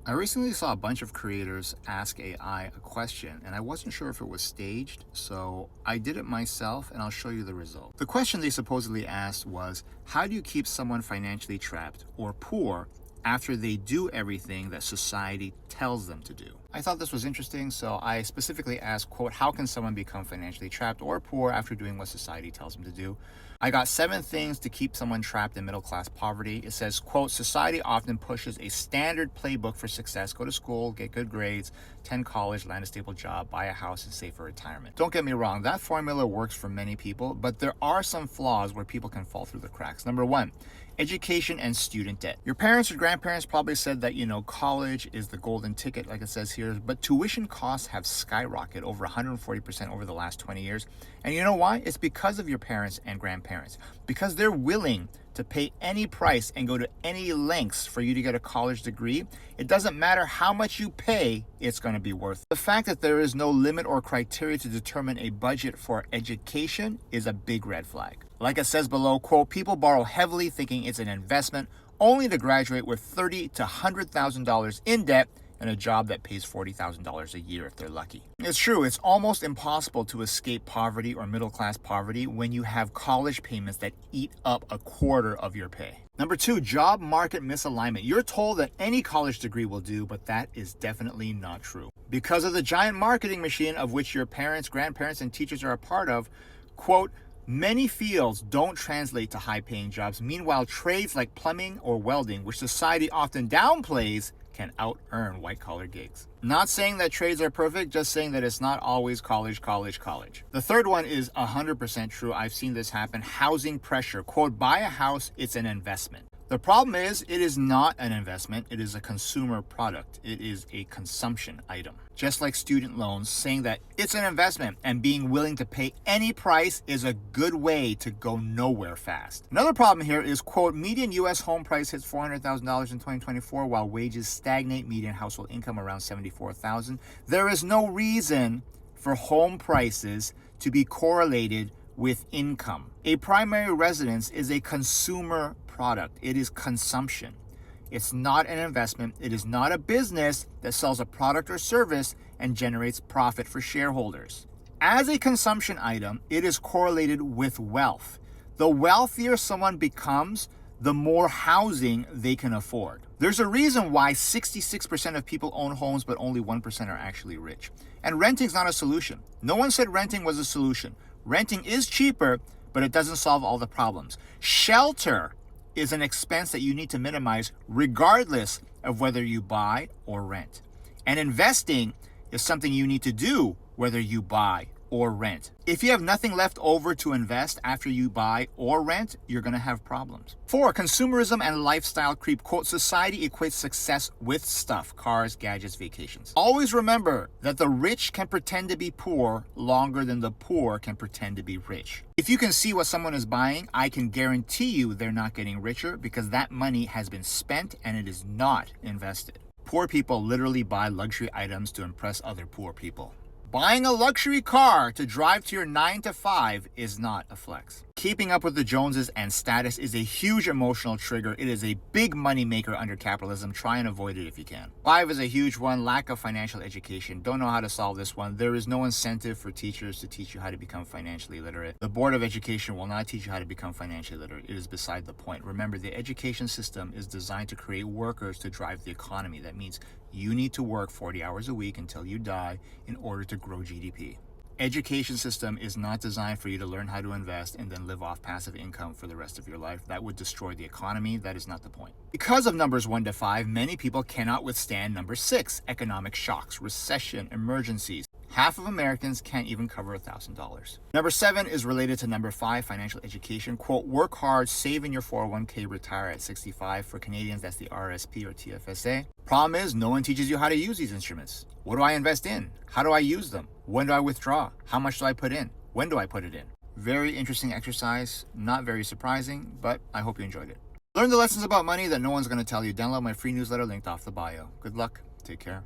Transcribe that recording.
I recently saw a bunch of creators ask AI a question, and I wasn't sure if it was staged, so I did it myself, and I'll show you the result. The question they supposedly asked was, how do you keep someone financially trapped or poor after they do everything that society tells them to do? I thought this was interesting, so I specifically asked, quote, how can someone become financially trapped or poor after doing what society tells them to do? I got 7 things to keep someone trapped in middle-class poverty. It says, quote, society often pushes a standard playbook for success. Go to school, get good grades, attend college, land a stable job, buy a house, and save for retirement. Don't get me wrong, that formula works for many people, but there are some flaws where people can fall through the cracks. Number 1, education and student debt. Your parents or grandparents probably said that, college is the golden ticket, like it says here, but tuition costs have skyrocketed over 140% over the last 20 years. And you know why? It's because of your parents and grandparents, because they're willing to pay any price and go to any lengths for you to get a college degree. It doesn't matter how much you pay, it's going to be worth it. The fact that there is no limit or criteria to determine a budget for education is a big red flag. Like it says below, quote, people borrow heavily thinking it's an investment only to graduate with $30,000 to $100,000 in debt and a job that pays $40,000 a year if they're lucky. It's true, it's almost impossible to escape poverty or middle-class poverty when you have college payments that eat up a quarter of your pay. Number 2, job market misalignment. You're told that any college degree will do, but that is definitely not true. Because of the giant marketing machine of which your parents, grandparents, and teachers are a part of, quote, many fields don't translate to high-paying jobs. Meanwhile, trades like plumbing or welding, which society often downplays, can out-earn white-collar gigs. Not saying that trades are perfect, just saying that it's not always college. The third one is 100% true. I've seen this happen. Housing pressure. Quote, buy a house, it's an investment. The problem is, it is not an investment. It is a consumer product. It is a consumption item. Just like student loans, saying that it's an investment and being willing to pay any price is a good way to go nowhere fast. Another problem here is, quote, median U.S. home price hits $400,000 in 2024 while wages stagnate, median household income around $74,000. There is no reason for home prices to be correlated with income. A primary residence is a consumer product. It is consumption. It's not an investment. It is not a business that sells a product or service and generates profit for shareholders. As a consumption item, it is correlated with wealth. The wealthier someone becomes, the more housing they can afford. There's a reason why 66% of people own homes, but only 1% are actually rich. And renting's not a solution. No one said renting was a solution. Renting is cheaper, but it doesn't solve all the problems. Shelter is an expense that you need to minimize regardless of whether you buy or rent. And investing is something you need to do whether you buy or rent. If you have nothing left over to invest after you buy or rent, you're going to have problems. 4, consumerism and lifestyle creep. Quote, society equates success with stuff, cars, gadgets, vacations. Always remember that the rich can pretend to be poor longer than the poor can pretend to be rich. If you can see what someone is buying, I can guarantee you they're not getting richer because that money has been spent and it is not invested. Poor people literally buy luxury items to impress other poor people. Buying a luxury car to drive to your 9 to 5 is not a flex. Keeping up with the Joneses and status is a huge emotional trigger. It is a big money maker under capitalism. Try and avoid it if you can. 5 is a huge one. Lack of financial education. Don't know how to solve this one. There is no incentive for teachers to teach you how to become financially literate. The Board of Education will not teach you how to become financially literate. It is beside the point. Remember, the education system is designed to create workers to drive the economy. That means you need to work 40 hours a week until you die in order to grow GDP. Education system is not designed for you to learn how to invest and then live off passive income for the rest of your life. That would destroy the economy. That is not the point. Because of numbers 1 to 5, many people cannot withstand number 6, economic shocks, recession, emergencies. Half of Americans can't even cover $1,000. Number 7 is related to number 5, financial education. Quote, work hard, save in your 401k, retire at 65. For Canadians, that's the RSP or TFSA. Problem is, no one teaches you how to use these instruments. What do I invest in? How do I use them? When do I withdraw? How much do I put in? When do I put it in? Very interesting exercise. Not very surprising, but I hope you enjoyed it. Learn the lessons about money that no one's going to tell you. Download my free newsletter linked off the bio. Good luck. Take care.